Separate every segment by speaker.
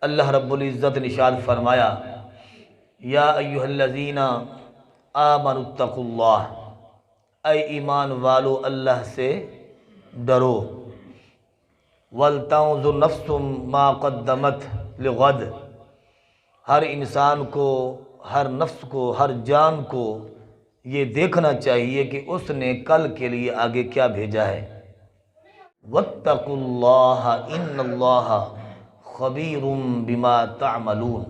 Speaker 1: اللہ رب العزت نے ارشاد فرمایا یا ایھا الذین آمنوا اتقوا اللہ، اے ایمان والو اللہ سے ڈرو، وَلْتَنظُرْ نَفْسٌ مَا قَدَّمَتْ لِغَدٍ، ہر انسان کو، ہر نفس کو، ہر جان کو یہ دیکھنا چاہیے کہ اس نے کل کے لیے آگے کیا بھیجا ہے۔ وَاتَّقُوا اللَّهَ إِنَّ اللَّهَ خَبِيرٌ بِمَا تَعْمَلُونَ،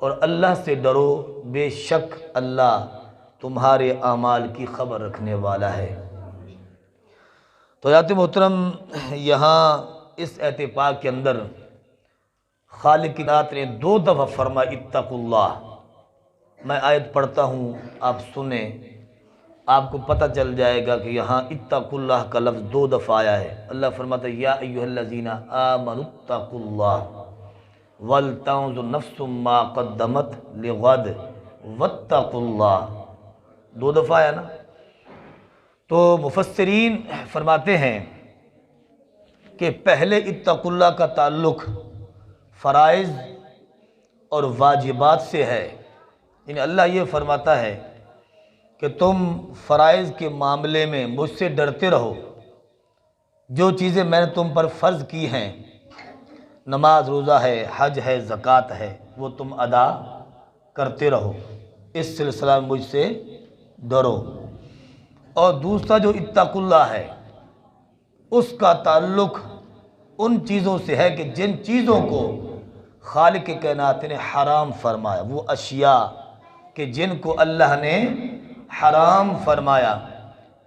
Speaker 1: اور اللہ سے ڈرو، بے شک اللہ تمہارے اعمال کی خبر رکھنے والا ہے۔ تو حضرات محترم، یہاں اس آیت پاک کے اندر خالق کی ذات نے 2 دفعہ فرمایا اتقوا اللہ۔ میں آیت پڑھتا ہوں، آپ سنیں، آپ کو پتہ چل جائے گا کہ یہاں اتقوا اللہ کا لفظ 2 دفعہ آیا ہے۔ اللہ فرماتا ہے یا ایھا الذین آمنوا اتقوا اللہ ولتنظر نفس ما قدمت لغد واتقوا اللہ، 2 دفعہ آیا نا۔ تو مفسرین فرماتے ہیں کہ پہلے اتقوا اللہ کا تعلق فرائض اور واجبات سے ہے، یعنی اللہ یہ فرماتا ہے کہ تم فرائض کے معاملے میں مجھ سے ڈرتے رہو، جو چیزیں میں نے تم پر فرض کی ہیں، نماز روزہ ہے، حج ہے، زکوٰۃ ہے، وہ تم ادا کرتے رہو، اس سلسلہ میں مجھ سے ڈرو۔ اور دوسرا جو اتقوا اللہ ہے اس کا تعلق ان چیزوں سے ہے کہ جن چیزوں کو خالق کائنات نے حرام فرمایا، وہ اشیاء کہ جن کو اللہ نے حرام فرمایا۔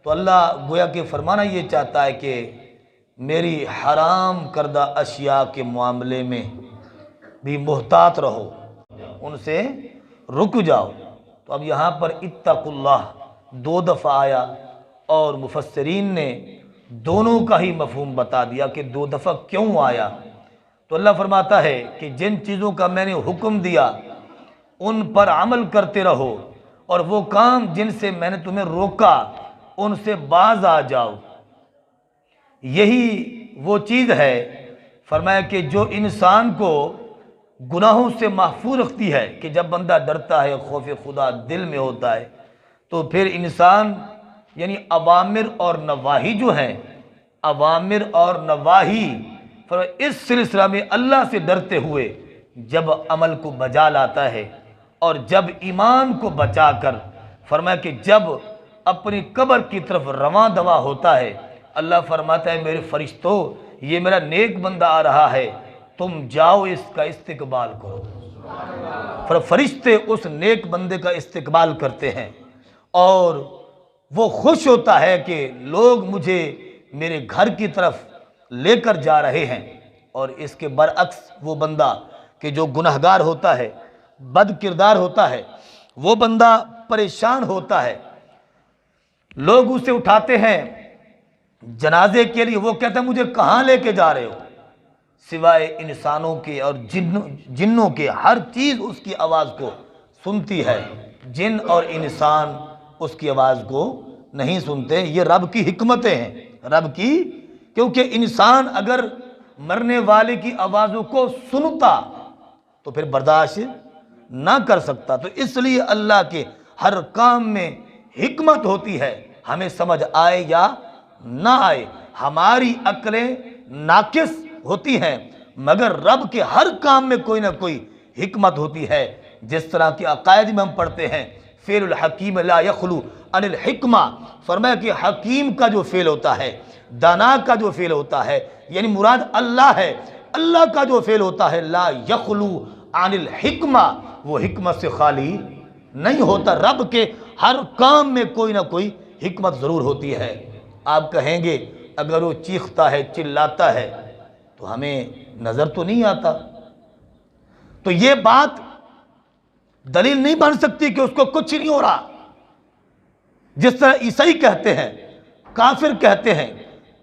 Speaker 1: تو اللہ گویا کہ فرمانا یہ چاہتا ہے کہ میری حرام کردہ اشیاء کے معاملے میں بھی محتاط رہو، ان سے رک جاؤ۔ تو اب یہاں پر اتقوا اللہ 2 دفعہ آیا اور مفسرین نے دونوں کا ہی مفہوم بتا دیا کہ 2 دفعہ کیوں آیا۔ تو اللہ فرماتا ہے کہ جن چیزوں کا میں نے حکم دیا ان پر عمل کرتے رہو، اور وہ کام جن سے میں نے تمہیں روکا ان سے باز آ جاؤ۔ یہی وہ چیز ہے فرمایا کہ جو انسان کو گناہوں سے محفوظ رکھتی ہے، کہ جب بندہ ڈرتا ہے، خوف خدا دل میں ہوتا ہے، تو پھر انسان یعنی اوامر اور نواہی جو ہیں، اوامر اور نواہی اس سلسلہ میں اللہ سے ڈرتے ہوئے جب عمل کو بجا لاتا ہے، اور جب ایمان کو بچا کر فرمایا کہ جب اپنی قبر کی طرف رواں دوا ہوتا ہے، اللہ فرماتا ہے میرے فرشتوں یہ میرا نیک بندہ آ رہا ہے، تم جاؤ اس کا استقبال کرو۔ فرشتے اس نیک بندے کا استقبال کرتے ہیں اور وہ خوش ہوتا ہے کہ لوگ مجھے میرے گھر کی طرف لے کر جا رہے ہیں۔ اور اس کے برعکس وہ بندہ کہ جو گنہگار ہوتا ہے، بد کردار ہوتا ہے، وہ بندہ پریشان ہوتا ہے، لوگ اسے اٹھاتے ہیں جنازے کے لیے، وہ کہتا ہے مجھے کہاں لے کے جا رہے ہو؟ سوائے انسانوں کے اور جنوں کے ہر چیز اس کی آواز کو سنتی ہے، جن اور انسان اس کی آواز کو نہیں سنتے۔ یہ رب کی حکمتیں ہیں، رب کی، کیونکہ انسان اگر مرنے والے کی آوازوں کو سنتا تو پھر برداشت نہ کر سکتا۔ تو اس لیے اللہ کے ہر کام میں حکمت ہوتی ہے، ہمیں سمجھ آئے یا نہ آئے، ہماری عقلیں ناقص ہوتی ہیں، مگر رب کے ہر کام میں کوئی نہ کوئی حکمت ہوتی ہے۔ جس طرح کے عقائد میں ہم پڑھتے ہیں فعل الحکیم لا یخلو عن الحکمہ، فرمایا کہ حکیم کا جو فعل ہوتا ہے، دانا کا جو فعل ہوتا ہے، یعنی مراد اللہ ہے، اللہ کا جو فعل ہوتا ہے لا یخلو عن الحکمہ، وہ حکمت سے خالی نہیں ہوتا۔ رب کے ہر کام میں کوئی نہ کوئی حکمت ضرور ہوتی ہے۔ آپ کہیں گے اگر وہ چیختا ہے، چلاتا ہے تو ہمیں نظر تو نہیں آتا، تو یہ بات دلیل نہیں بن سکتی کہ اس کو کچھ نہیں ہو رہا۔ جس طرح عیسائی کہتے ہیں، کافر کہتے ہیں،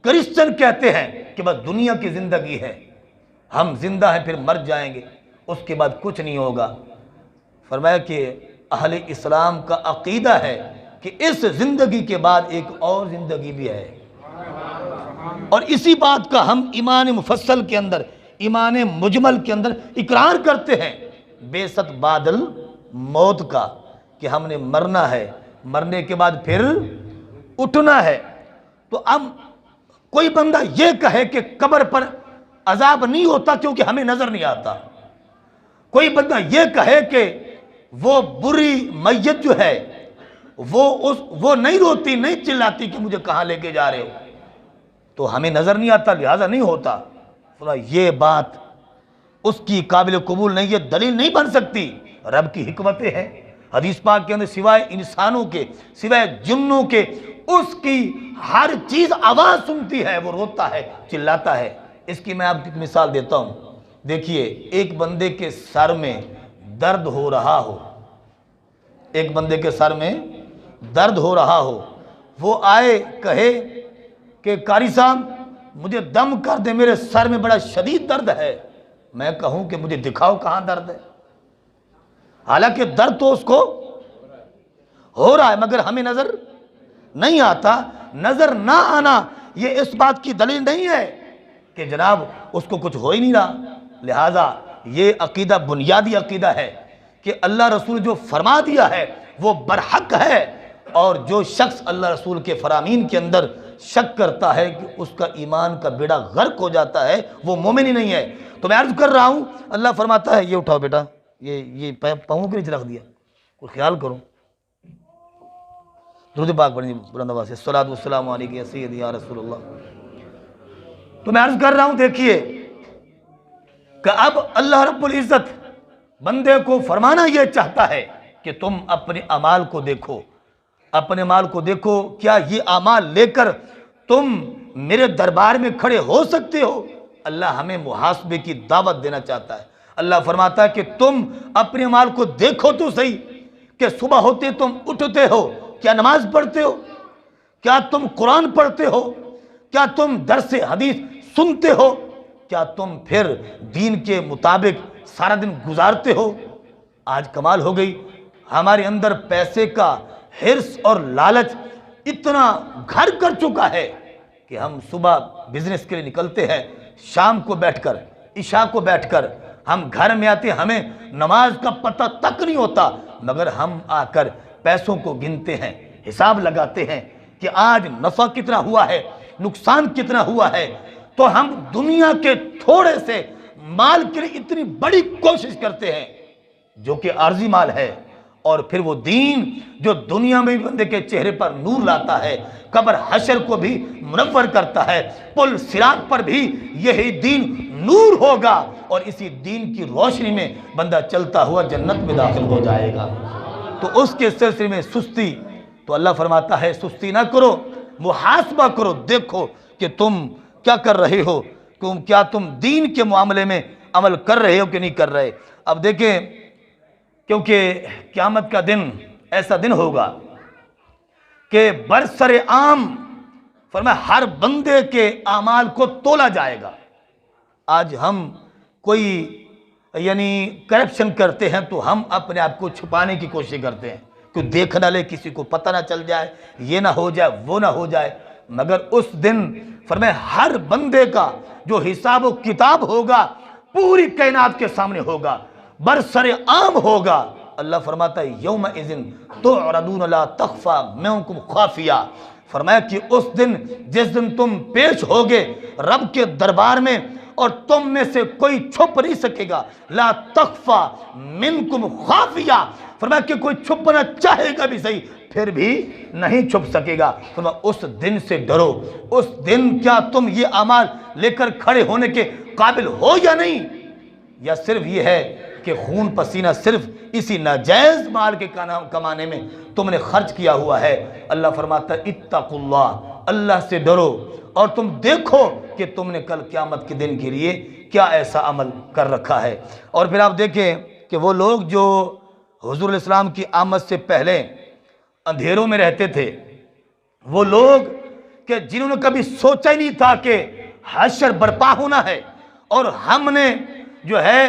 Speaker 1: کرسچن کہتے ہیں کہ بس دنیا کی زندگی ہے، ہم زندہ ہیں پھر مر جائیں گے، اس کے بعد کچھ نہیں ہوگا۔ فرمایا کہ اہل اسلام کا عقیدہ ہے کہ اس زندگی کے بعد ایک اور زندگی بھی ہے، اور اسی بات کا ہم ایمان مفصل کے اندر ایمان مجمل کے اندر اقرار کرتے ہیں بے ست بعد الموت کا، کہ ہم نے مرنا ہے، مرنے کے بعد پھر اٹھنا ہے۔ تو اب کوئی بندہ یہ کہے کہ قبر پر عذاب نہیں ہوتا کیونکہ ہمیں نظر نہیں آتا، کوئی بندہ یہ کہے کہ وہ بری میت جو ہے وہ نہیں روتی، نہیں چلاتی کہ مجھے کہاں لے کے جا رہے ہو، تو ہمیں نظر نہیں آتا لہذا نہیں ہوتا، یہ بات اس کی قابل قبول نہیں، یہ دلیل نہیں بن سکتی۔ رب کی حکمتیں ہیں، حدیث پاک کے اندر سوائے انسانوں کے، سوائے جنوں کے، اس کی ہر چیز آواز سنتی ہے، وہ روتا ہے، چلاتا ہے۔ اس کی میں آپ کو ایک مثال دیتا ہوں۔ دیکھیے، ایک بندے کے سر میں درد ہو رہا ہو، ایک بندے کے سر میں درد ہو رہا ہو، وہ آئے کہے کہ قاری صاحب مجھے دم کر دے، میرے سر میں بڑا شدید درد ہے، میں کہوں کہ مجھے دکھاؤ کہاں درد ہے، حالانکہ درد تو اس کو ہو رہا ہے مگر ہمیں نظر نہیں آتا۔ نظر نہ آنا یہ اس بات کی دلیل نہیں ہے کہ جناب اس کو کچھ ہو ہی نہیں رہا۔ لہٰذا یہ عقیدہ بنیادی عقیدہ ہے کہ اللہ رسول جو فرما دیا ہے وہ برحق ہے، اور جو شخص اللہ رسول کے فرامین کے اندر شک کرتا ہے کہ اس کا ایمان کا بیڑا غرق ہو جاتا ہے، وہ مومن ہی نہیں ہے۔ تو میں عرض کر رہا ہوں، اللہ فرماتا ہے یہ اٹھاؤ بیٹا، یہ پاؤں کے نیچے رکھ دیا، کوئی خیال کرو، درود پاک پڑھیں بلند آواز سے، الصلاۃ والسلام علیک یا سیدی یا رسول اللہ۔ تو میں عرض کر رہا ہوں، دیکھیے کہ اب اللہ رب العزت بندے کو فرمانا یہ چاہتا ہے کہ تم اپنے اعمال کو دیکھو، اپنے اعمال کو دیکھو، کیا یہ اعمال لے کر تم میرے دربار میں کھڑے ہو سکتے ہو؟ اللہ ہمیں محاسبے کی دعوت دینا چاہتا ہے۔ اللہ فرماتا ہے کہ تم اپنے اعمال کو دیکھو تو صحیح، کہ صبح ہوتے تم اٹھتے ہو، کیا نماز پڑھتے ہو؟ کیا تم قرآن پڑھتے ہو؟ کیا تم درس حدیث سنتے ہو؟ کیا تم پھر دین کے مطابق سارا دن گزارتے ہو؟ آج کمال ہو گئی، ہمارے اندر پیسے کا حرص اور لالچ اتنا گھر کر چکا ہے کہ ہم صبح بزنس کے لیے نکلتے ہیں، شام کو بیٹھ کر، عشاء کو بیٹھ کر ہم گھر میں آتے، ہمیں نماز کا پتہ تک نہیں ہوتا، مگر ہم آ کر پیسوں کو گنتے ہیں، حساب لگاتے ہیں کہ آج نفع کتنا ہوا ہے، نقصان کتنا ہوا ہے۔ تو ہم دنیا کے تھوڑے سے مال کے لیے اتنی بڑی کوشش کرتے ہیں جو کہ عارضی مال ہے، اور پھر وہ دین جو دنیا میں بھی بندے کے چہرے پر نور لاتا ہے، قبر حشر کو بھی منور کرتا ہے، پل صراط پر بھی یہی دین نور ہوگا، اور اسی دین کی روشنی میں بندہ چلتا ہوا جنت میں داخل ہو جائے گا۔ تو اس کے سلسلے میں سستی، تو اللہ فرماتا ہے سستی نہ کرو، محاسبہ کرو، دیکھو کہ تم کیا کر رہے ہو، کیا تم دین کے معاملے میں عمل کر رہے ہو کہ نہیں کر رہے۔ اب دیکھیں، کیونکہ قیامت کا دن ایسا دن ہوگا کہ برسر عام فرمایا ہر بندے کے اعمال کو تولا جائے گا۔ آج ہم کوئی کرپشن کرتے ہیں تو ہم اپنے آپ کو چھپانے کی کوشش کرتے ہیں کہ دیکھ نہ لے، کسی کو پتہ نہ چل جائے، یہ نہ ہو جائے، وہ نہ ہو جائے، مگر اس دن فرمایا ہر بندے کا جو حساب و کتاب ہوگا پوری کائنات کے سامنے ہوگا، برسر عام ہوگا۔ اللہ فرماتا ہے یومئذ تعرضون لا تخفی منکم خافیہ، فرمایا کہ اس دن جس دن تم پیش ہوگے رب کے دربار میں اور تم میں سے کوئی چھپ نہیں سکے گا، لا تخفی منکم خافیہ، فرمایا کہ کوئی چھپنا چاہے گا بھی صحیح پھر بھی نہیں چھپ سکے گا۔ فرمایا اس دن سے ڈرو، اس دن کیا تم یہ اعمال لے کر کھڑے ہونے کے قابل ہو یا نہیں، یا صرف یہ ہے کہ خون پسینہ صرف اسی ناجائز مال کے کمانے میں تم نے خرچ کیا ہوا ہے۔ اللہ فرماتا ہے اتقوا اللہ، اللہ سے ڈرو، اور تم دیکھو کہ تم نے کل قیامت کے دن کے لیے کیا ایسا عمل کر رکھا ہے۔ اور پھر آپ دیکھیں کہ وہ لوگ جو حضور علیہ السلام کی آمد سے پہلے اندھیروں میں رہتے تھے، وہ لوگ کہ جنہوں نے کبھی سوچا ہی نہیں تھا کہ حشر برپا ہونا ہے اور ہم نے جو ہے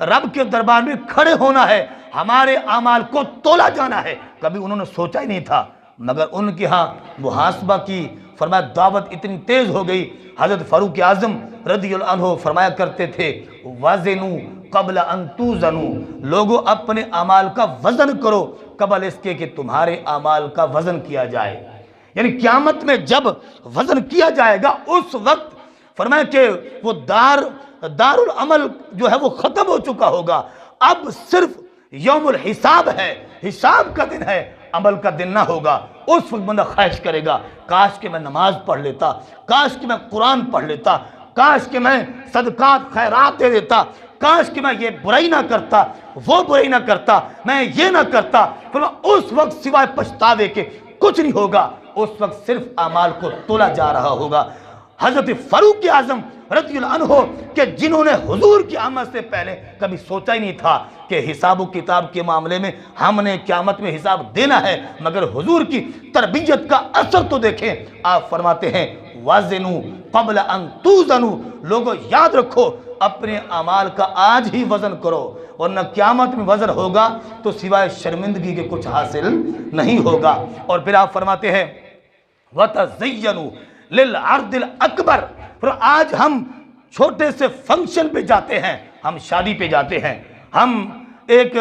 Speaker 1: رب کے دربار میں کھڑے ہونا ہے، ہمارے اعمال کو تولا جانا ہے، کبھی انہوں نے سوچا ہی نہیں تھا، مگر ان کے ہاں محاسبہ کی فرمایا دعوت اتنی تیز ہو گئی، حضرت فاروق اعظم رضی اللہ عنہ فرمایا کرتے تھے وزنوا قبل ان توزنوا، لوگوں اپنے اعمال کا وزن کرو قبل اس کے کہ تمہارے اعمال کا وزن کیا جائے۔ یعنی قیامت میں جب وزن کیا جائے گا اس وقت فرمایا کہ وہ دار العمل جو ہے وہ ختم ہو چکا ہوگا، اب صرف یوم الحساب ہے، حساب کا دن ہے، عمل کا دن نہ ہوگا۔ اس وقت بندہ خواہش کرے گا کاش کہ میں نماز پڑھ لیتا، کاش کہ میں قرآن پڑھ لیتا، کاش کہ میں صدقات خیرات دے دیتا، کاش کہ میں یہ برائی نہ کرتا، وہ برائی نہ کرتا، میں یہ نہ کرتا۔ اس وقت سوائے پچھتاوے کے کچھ نہیں ہوگا، اس وقت صرف اعمال کو تولا جا رہا ہوگا۔ حضرت فاروق اعظم رضی اللہ عنہ کہ جنہوں نے حضور کی آمد سے پہلے کبھی سوچا ہی نہیں تھا کہ حساب و کتاب کے معاملے میں ہم نے قیامت میں حساب دینا ہے، مگر حضور کی تربیت کا اثر تو دیکھیں۔ آپ فرماتے ہیں وزنوا قبل ان توزنوا، لوگوں یاد رکھو اپنے اعمال کا آج ہی وزن کرو، ورنہ قیامت میں وزن ہوگا تو سوائے شرمندگی کے کچھ حاصل نہیں ہوگا۔ اور پھر آپ فرماتے ہیں وَتَزَيَّنُوا لِلْعَرْضِ الْأَكْبَرِ، پھر آج ہم چھوٹے سے فنکشن پہ جاتے ہیں، ہم شادی پہ جاتے ہیں، ہم ایک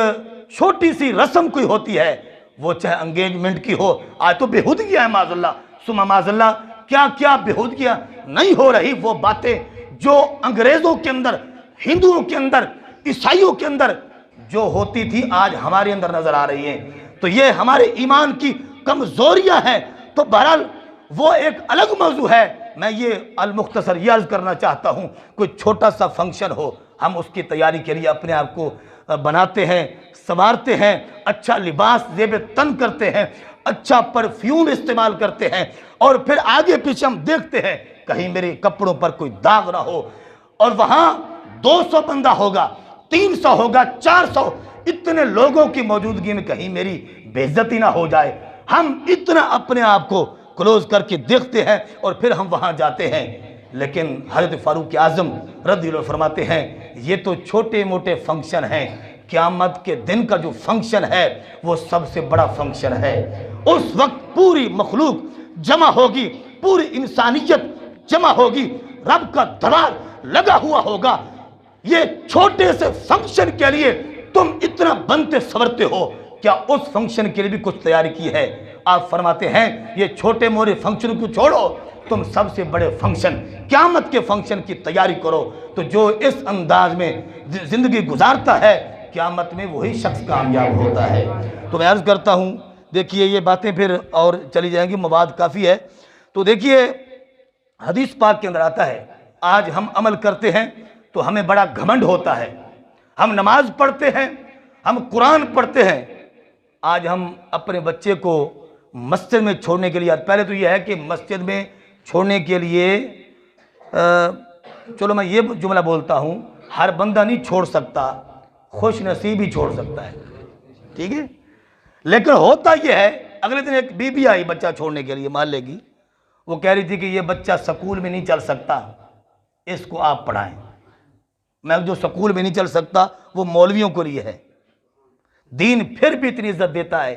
Speaker 1: چھوٹی سی رسم کوئی ہوتی ہے، وہ چاہے انگیجمنٹ کی ہو، آج تو بےہودگیاں ہیں معاذ اللہ ثم معاذ اللہ، کیا کیا بےہودگیاں نہیں ہو رہی، وہ باتیں جو انگریزوں کے اندر، ہندوؤں کے اندر، عیسائیوں کے اندر جو ہوتی تھی آج ہمارے اندر نظر آ رہی ہیں۔ تو یہ ہمارے ایمان کی کمزوریاں ہیں۔ تو بہرحال وہ ایک الگ موضوع ہے، میں یہ المختصر یہ عرض کرنا چاہتا ہوں، کوئی چھوٹا سا فنکشن ہو، ہم اس کی تیاری کے لیے اپنے آپ کو بناتے ہیں، سنوارتے ہیں، اچھا لباس زیب تن کرتے ہیں، اچھا پرفیوم استعمال کرتے ہیں، اور پھر آگے پیچھے ہم دیکھتے ہیں کہیں میرے کپڑوں پر کوئی داغ نہ ہو، اور وہاں 200 بندہ ہوگا، 300 ہوگا، 400، اتنے لوگوں کی موجودگی میں کہیں میری بے عزتی نہ ہو جائے۔ ہم اتنا اپنے آپ کو کلوز کر کے دیکھتے ہیں اور پھر ہم وہاں جاتے ہیں۔ لیکن حضرت فاروق اعظم رضی اللہ عنہ فرماتے ہیں یہ تو چھوٹے موٹے فنکشن ہیں، قیامت کے دن کا جو فنکشن ہے وہ سب سے بڑا فنکشن ہے۔ اس وقت پوری مخلوق جمع ہوگی، پوری انسانیت جمع ہوگی، رب کا دربار لگا ہوا ہوگا۔ یہ چھوٹے سے فنکشن کے لیے تم اتنا بنتے سورتے ہو، کیا اس فنکشن کے لیے بھی کچھ تیاری کی ہے؟ آپ فرماتے ہیں یہ چھوٹے موٹے فنکشن کو چھوڑو، تم سب سے بڑے فنکشن قیامت کے فنکشن کی تیاری کرو۔ تو جو اس انداز میں زندگی گزارتا ہے قیامت میں وہی شخص کامیاب ہوتا ہے۔ تو میں عرض کرتا ہوں، دیکھیے یہ باتیں پھر اور چلی جائیں گی، مواد کافی ہے۔ تو دیکھیے حدیث پاک کے اندر آتا ہے آج ہم عمل کرتے ہیں تو ہمیں بڑا گھمنڈ ہوتا ہے، ہم نماز پڑھتے ہیں، ہم قرآن پڑھتے ہیں، آج ہم اپنے بچے کو مسجد میں چھوڑنے کے لیے، پہلے تو یہ ہے کہ مسجد میں چھوڑنے کے لیے چلو میں یہ جملہ بولتا ہوں، ہر بندہ نہیں چھوڑ سکتا، خوش نصیب ہی چھوڑ سکتا ہے، ٹھیک ہے؟ لیکن ہوتا یہ ہے، اگلے دن ایک بی بی آئی بچہ چھوڑنے کے لیے محلے کی، وہ کہہ رہی تھی کہ یہ بچہ سکول میں نہیں چل سکتا، اس کو آپ پڑھائیں۔ میں جو سکول میں نہیں چل سکتا وہ مولویوں کو لیے ہے، دین پھر بھی اتنی عزت دیتا ہے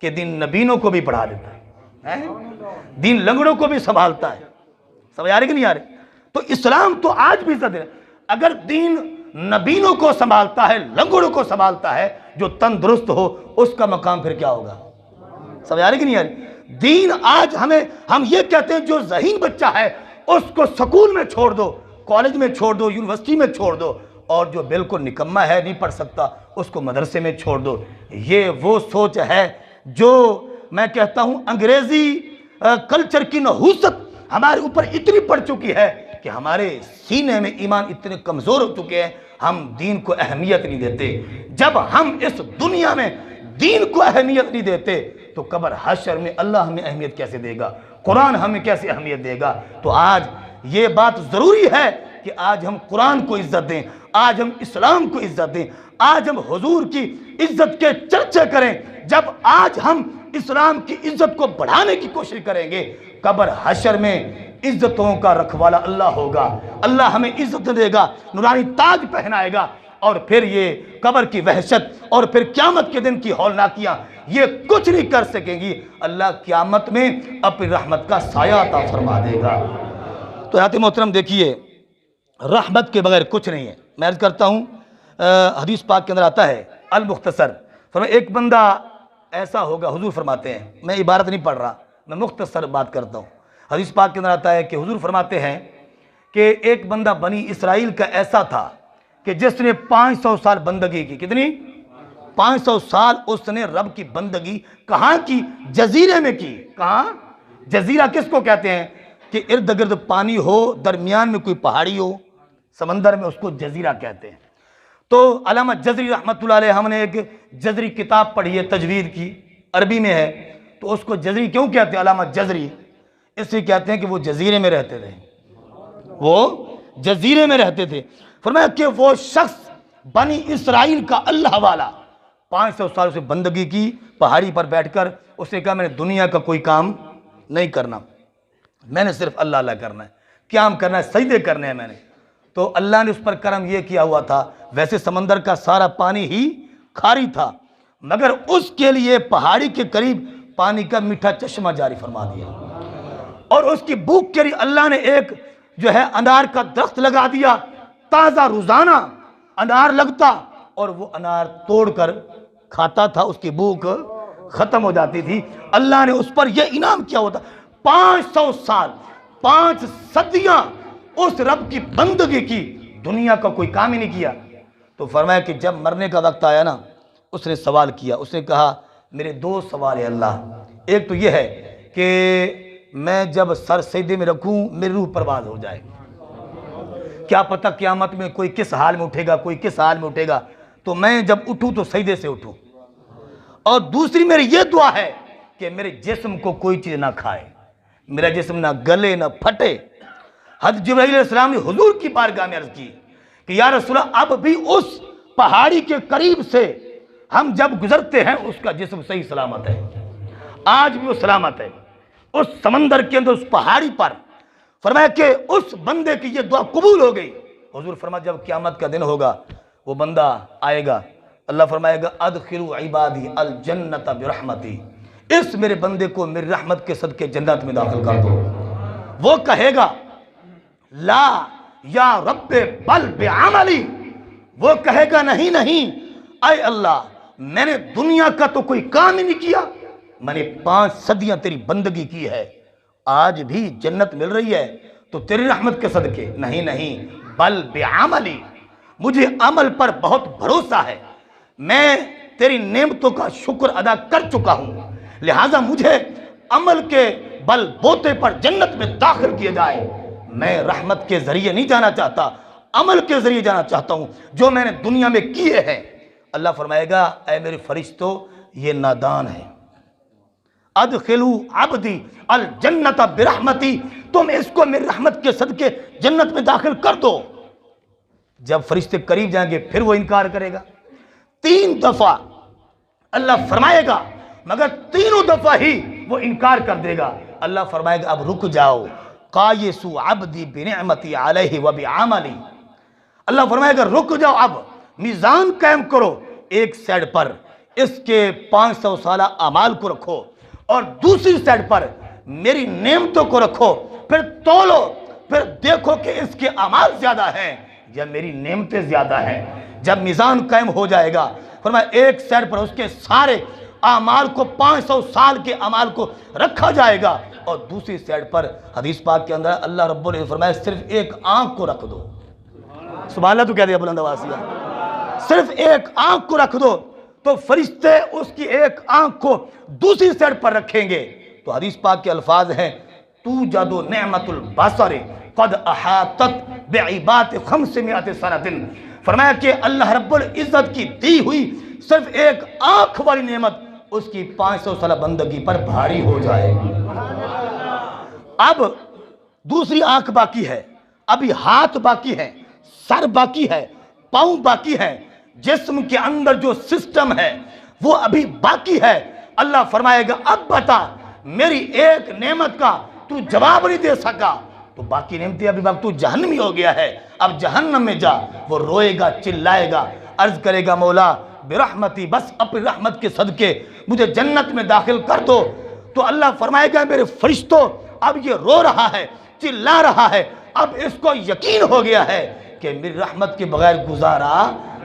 Speaker 1: کہ دین نبینوں کو بھی پڑھا دیتا ہے، دین لنگڑوں کو بھی سنبھالتا ہے۔ سمجھ آ رہی کہ نہیں آ رہی؟ تو اسلام تو آج بھی عزت ہے، اگر دین نبینوں کو سنبھالتا ہے، لنگڑوں کو سنبھالتا ہے، جو تندرست ہو اس کا مقام پھر کیا ہوگا؟ سمجھ آ رہی کہ نہیں آ رہی؟ دین آج ہم یہ کہتے ہیں جو ذہین بچہ ہے اس کو سکول میں چھوڑ دو، کالج میں چھوڑ دو، یونیورسٹی میں چھوڑ دو، اور جو بالکل نکمہ ہے نہیں پڑھ سکتا اس کو مدرسے میں چھوڑ دو۔ یہ وہ سوچ ہے جو میں کہتا ہوں انگریزی کلچر کی نحوست ہمارے اوپر اتنی پڑ چکی ہے کہ ہمارے سینے میں ایمان اتنے کمزور ہو چکے ہیں، ہم دین کو اہمیت نہیں دیتے۔ جب ہم اس دنیا میں دین کو اہمیت نہیں دیتے تو قبر حشر میں اللہ ہمیں اہمیت کیسے دے گا؟ قرآن ہمیں کیسے اہمیت دے گا؟ تو آج یہ بات ضروری ہے کہ آج ہم قرآن کو عزت دیں، آج ہم اسلام کو عزت دیں، آج ہم حضور کی عزت کے چرچے کریں۔ جب آج ہم اسلام کی عزت کو بڑھانے کی کوشش کریں گے، قبر حشر میں عزتوں کا رکھوالا اللہ ہوگا، اللہ ہمیں عزت دے گا، نورانی تاج پہنائے گا، اور پھر یہ قبر کی وحشت اور پھر قیامت کے دن کی ہولناکیاں یہ کچھ نہیں کر سکیں گی۔ اللہ قیامت میں اپنی رحمت کا سایہ عطا فرما دے گا۔ تو آیات محترم دیکھیے، رحمت کے بغیر کچھ نہیں ہے۔ میں عرض کرتا ہوں، حدیث پاک کے اندر آتا ہے المختصر، فرمایا ایک بندہ ایسا ہوگا، حضور فرماتے ہیں، میں عبارت نہیں پڑھ رہا، میں مختصر بات کرتا ہوں۔ حدیث پاک کے اندر آتا ہے کہ حضور فرماتے ہیں کہ ایک بندہ بنی اسرائیل کا ایسا تھا کہ جس نے 500 سال بندگی کی۔ کتنی؟ 500 سال اس نے رب کی بندگی کہاں کی؟ جزیرے میں کی۔ کہاں؟ جزیرہ کس کو کہتے ہیں؟ کہ ارد گرد پانی ہو، درمیان میں کوئی پہاڑی ہو، سمندر میں، اس کو جزیرہ کہتے ہیں۔ تو علامہ جزری رحمۃ اللہ علیہ، ہم نے ایک جزری کتاب پڑھی ہے تجوید کی، عربی میں ہے، تو اس کو جزری کیوں کہتے ہیں علامہ جزری؟ اس لیے کہتے ہیں کہ وہ جزیرے میں رہتے تھے، وہ جزیرے میں رہتے تھے۔ فرمایا کہ وہ شخص بنی اسرائیل کا اللہ والا 500 سال سے بندگی کی پہاڑی پر بیٹھ کر، اس نے کہا میں نے دنیا کا کوئی کام نہیں کرنا، میں نے صرف اللہ اللہ کرنا ہے، قیام کرنا ہے، سجدے کرنے ہیں میں نے۔ تو اللہ نے اس پر کرم یہ کیا ہوا تھا، ویسے سمندر کا سارا پانی ہی کھاری تھا، مگر اس کے لیے پہاڑی کے قریب پانی کا میٹھا چشمہ جاری فرما دیا، اور اس کی بھوک کے لیے اللہ نے ایک جو ہے انار کا درخت لگا دیا، تازہ روزانہ انار لگتا، اور وہ انار توڑ کر کھاتا تھا، اس کی بھوک ختم ہو جاتی تھی۔ اللہ نے اس پر یہ انعام کیا ہوتا، 500 سال، 5 صدیاں اس رب کی بندگی کی، دنیا کا کوئی کام ہی نہیں کیا۔ تو فرمایا کہ جب مرنے کا وقت آیا نا، اس نے سوال کیا، اس نے کہا میرے 2 سوال ہیں اللہ، ایک تو یہ ہے کہ میں جب سر سجدے میں رکھوں میری روح پرواز ہو جائے، کیا پتہ قیامت میں کوئی کس حال میں اٹھے گا، کوئی کس حال میں اٹھے گا، تو میں جب اٹھوں تو سجدے سے اٹھوں۔ اور دوسری میری یہ دعا ہے کہ میرے جسم کو کوئی چیز نہ کھائے، میرا جسم نہ گلے نہ پھٹے۔ حضرت جبرائیل علیہ السلام نے حضور کی بارگاہ میں عرض کی کہ یا رسول اللہ، اب بھی اس پہاڑی کے قریب سے ہم جب گزرتے ہیں اس کا جسم صحیح سلامت ہے، آج بھی وہ سلامت ہے، اس سمندر کے اندر، اس پہاڑی پر۔ فرمایا کہ اس بندے کی یہ دعا قبول ہو گئی۔ حضور فرمایا جب قیامت کا دن ہوگا، وہ بندہ آئے گا، اللہ فرمائے گا ادخلوا عبادی الجنت برحمتی، اس میرے بندے کو میری رحمت کے صدقے جنت میں داخل کر دو۔ وہ کہے گا لا یا رب بل بعملی، وہ کہے گا نہیں نہیں اے اللہ، میں نے دنیا کا تو کوئی کام ہی نہیں کیا، میں نے 5 صدیاں تیری بندگی کی ہے، آج بھی جنت مل رہی ہے تو تیری رحمت کے صدقے، نہیں نہیں بل بعملی، مجھے عمل پر بہت بھروسہ ہے، میں تیری نعمتوں کا شکر ادا کر چکا ہوں، لہٰذا مجھے عمل کے بل بوتے پر جنت میں داخل کیا جائے، میں رحمت کے ذریعے نہیں جانا چاہتا، عمل کے ذریعے جانا چاہتا ہوں جو میں نے دنیا میں کیے ہیں۔ اللہ فرمائے گا اے میرے فرشتوں، یہ نادان ہے، ادخلوا عبدی الجنت برحمتی، تم اس کو میری رحمت کے صدقے جنت میں داخل کر دو۔ جب فرشتے قریب جائیں گے پھر وہ انکار کرے گا، 3 دفعہ اللہ فرمائے گا، مگر تینوں دفعہ ہی وہ انکار کر دے گا۔ اللہ فرمائے گا اب رک جاؤ، قایسوا عبدی بنعمتی علیہ وبعملی، اللہ فرمائے گا رک جاؤ، اب میزان قائم کرو، ایک سائڈ پر اس کے 500 سالہ اعمال کو رکھو، اور دوسری سائڈ پر میری نعمتوں کو رکھو، پھر تولو، پھر دیکھو کہ اس کے اعمال زیادہ ہیں یا میری نعمتیں زیادہ ہیں۔ جب میزان قائم ہو جائے گا، فرمایا ایک سائڈ پر اس کے سارے اعمال کو، 500 سال کے اعمال کو رکھا جائے گا، اور دوسری سائڈ پر حدیث پاک کے اندر اللہ رب العزت فرمایا صرف ایک آنکھ کو رکھ دو، سبحان اللہ تو کہہ دیا بلند آواز سے، صرف ایک آنکھ کو رکھ دو، تو فرشتے اس کی ایک آنکھ کو دوسری سائڈ پر رکھیں گے۔ تو حدیث پاک کے الفاظ ہیں توجد نعمت البصر قد احاطت بعباد 500 سنۃ، فرمایا کہ اللہ رب العزت کی دی ہوئی صرف ایک آنکھ والی نعمت اس کی 500 سالہ بندگی پر بھاری ہو جائے گی۔ اب دوسری آنکھ باقی ہے، ابھی ہاتھ باقی ہے، سر باقی ہے، پاؤں باقی ہے، جسم کے اندر جو سسٹم ہے وہ ابھی باقی ہے۔ اللہ فرمائے گا اب بتا، میری ایک نعمت کا تو جواب نہیں دے سکا تو باقی نعمتیں ابھی باقی، تو جہنمی ہو گیا ہے، اب جہنم میں جا۔ وہ روئے گا، چلائے گا، عرض کرے گا مولا برحمتی، بس اپنی رحمت کے صدقے مجھے جنت میں داخل کر دو، تو اللہ فرمائے گا میرے فرشتوں اب یہ رو رہا ہے، چلا رہا ہے، اب اس کو یقین ہو گیا ہے کہ میری رحمت کے بغیر گزارا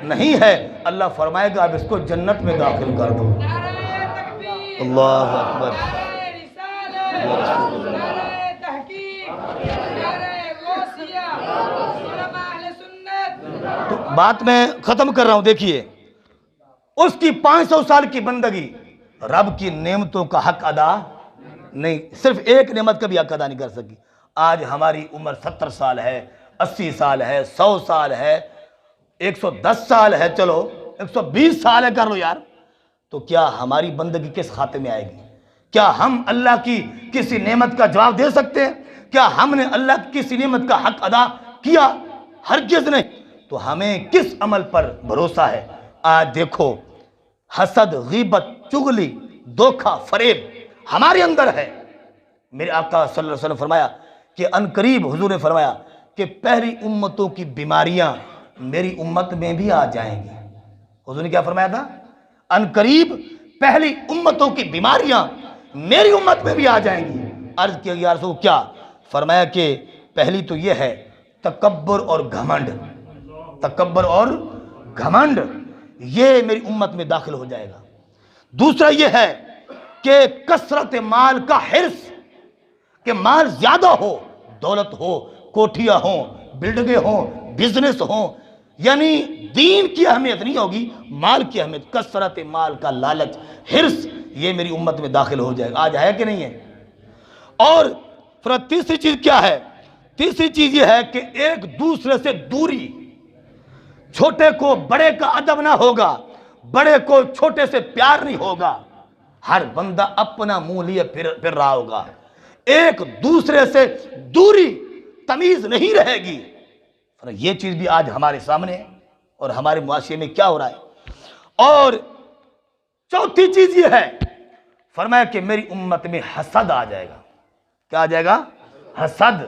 Speaker 1: نہیں ہے، اللہ فرمائے گا اب اس کو جنت میں داخل کر دو۔ اللہ اکبر۔ تو بات میں ختم کر رہا ہوں، دیکھیے اس کی 500 سال کی بندگی رب کی نعمتوں کا حق ادا نہیں، صرف ایک نعمت کا بھی حق ادا نہیں کر سکی۔ آج ہماری عمر 70 سال ہے، 80 سال ہے، 100 سال ہے، 110 سال ہے، چلو 120 سال ہے، کر لو یار، تو کیا ہماری بندگی کس خاتے میں آئے گی؟ کیا ہم اللہ کی کسی نعمت کا جواب دے سکتے ہیں؟ کیا ہم نے اللہ کی کسی نعمت کا حق ادا کیا؟ ہرگز نہیں۔ تو ہمیں کس عمل پر بھروسہ ہے؟ آج دیکھو، حسد، غیبت، چغلی، دھوکہ، فریب ہمارے اندر ہے۔ میرے آقا صلی اللہ علیہ وسلم فرمایا کہ عنقریب حضور نے فرمایا کہ پہلی امتوں کی بیماریاں میری امت میں بھی آ جائیں گی۔ حضور نے کیا فرمایا تھا؟ عنقریب پہلی امتوں کی بیماریاں میری امت میں بھی آ جائیں گی۔ عرض کیا یا رسول کیا؟ فرمایا کہ پہلی تو یہ ہے تکبر اور گھمنڈ، تکبر اور گھمنڈ یہ میری امت میں داخل ہو جائے گا۔ دوسرا یہ ہے کہ کثرت مال کا حرص، کہ مال زیادہ ہو، دولت ہو، کوٹھیاں ہوں، بلڈنگیں ہوں، بزنس ہوں، یعنی دین کی اہمیت نہیں ہوگی، مال کی اہمیت، کثرت مال کا لالچ، حرص یہ میری امت میں داخل ہو جائے گا۔ آج ہے کہ نہیں ہے؟ اور پھر تیسری چیز کیا ہے؟ تیسری چیز یہ ہے کہ ایک دوسرے سے دوری، چھوٹے کو بڑے کا ادب نہ ہوگا، بڑے کو چھوٹے سے پیار نہیں ہوگا، ہر بندہ اپنا منہ لیے پھر رہا ہوگا، ایک دوسرے سے دوری، تمیز نہیں رہے گی۔ یہ چیز بھی آج ہمارے سامنے ہے اور ہمارے معاشرے میں کیا ہو رہا ہے۔ اور چوتھی چیز یہ ہے، فرمایا کہ میری امت میں حسد آ جائے گا۔ کیا آ جائے گا؟ حسد۔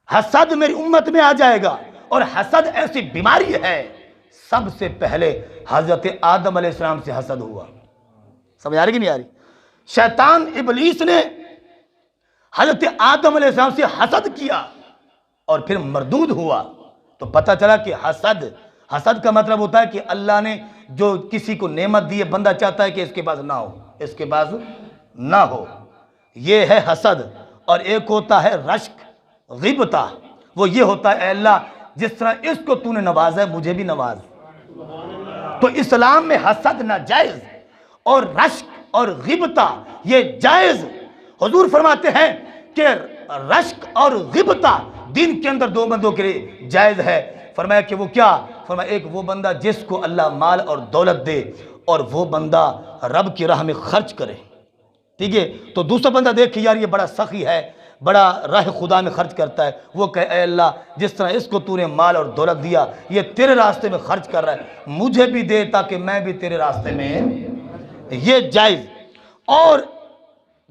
Speaker 1: حسد میری امت میں آ جائے گا، اور حسد ایسی بیماری ہے، سب سے پہلے حضرت آدم علیہ السلام سے حسد ہوا۔ سمجھ آ رہی کہ نہیں آ رہی؟ شیطان ابلیس نے حضرت آدم علیہ السلام سے حسد کیا اور پھر مردود ہوا۔ تو پتہ چلا کہ حسد کا مطلب ہوتا ہے کہ اللہ نے جو کسی کو نعمت دی ہے، بندہ چاہتا ہے کہ اس کے پاس نہ ہو، اس کے پاس نہ ہو، یہ ہے حسد۔ اور ایک ہوتا ہے رشک، غیبتہ، وہ یہ ہوتا ہے اے اللہ جس طرح اس کو تو نے نوازا ہے مجھے بھی نواز۔ تو اسلام میں حسد ناجائز اور رشک اور غیبتہ یہ جائز۔ حضور فرماتے ہیں کہ رشک اور غیبتہ دین کے اندر دو بندوں کے لیے جائز ہے۔ فرمایا کہ وہ کیا؟ فرمایا ایک وہ بندہ جس کو اللہ مال اور دولت دے اور وہ بندہ رب کی راہ میں خرچ کرے، ٹھیک ہے؟ تو دوسرا بندہ دیکھ کہ یار یہ بڑا سخی ہے، بڑا راہ خدا میں خرچ کرتا ہے، وہ کہے اے اللہ جس طرح اس کو تو نے مال اور دولت دیا، یہ تیرے راستے میں خرچ کر رہا ہے، مجھے بھی دے تاکہ میں بھی تیرے راستے میں، یہ جائز۔ اور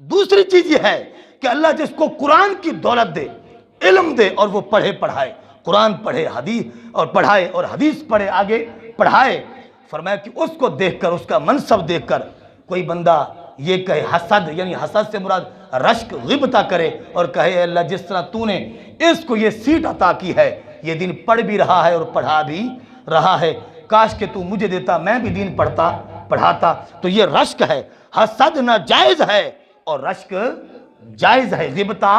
Speaker 1: دوسری چیز یہ ہے کہ اللہ جس کو قرآن کی دولت دے، علم دے، اور وہ پڑھے پڑھائے، قرآن پڑھے حدیث اور پڑھائے اور حدیث پڑھے آگے پڑھائے، فرمایا کہ اس کو دیکھ کر، اس کا منصب دیکھ کر کوئی بندہ یہ کہے حسد، یعنی حسد سے مراد رشک غیبتہ کرے اور کہے اے اللہ جس طرح تو نے اس کو یہ سیٹ عطا کی ہے، یہ دین پڑھ بھی رہا ہے اور پڑھا بھی رہا ہے، کاش کہ تو مجھے دیتا میں بھی دین پڑھتا پڑھاتا۔ تو یہ رشک ہے، حسد ناجائز ہے اور رشک جائز ہے، غیبتہ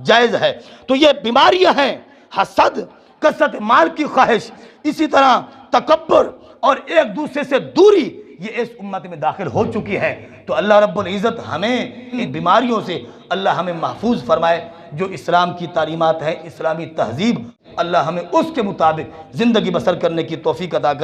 Speaker 1: جائز ہے۔ تو یہ بیماریاں ہیں، حسد، کثرت مال کی خواہش، اسی طرح تکبر اور ایک دوسرے سے دوری، یہ اس امت میں داخل ہو چکی ہے۔ تو اللہ رب العزت ہمیں ان بیماریوں سے اللہ ہمیں محفوظ فرمائے۔ جو اسلام کی تعلیمات ہیں، اسلامی تہذیب، اللہ ہمیں اس کے مطابق زندگی بسر کرنے کی توفیق عطا کرے۔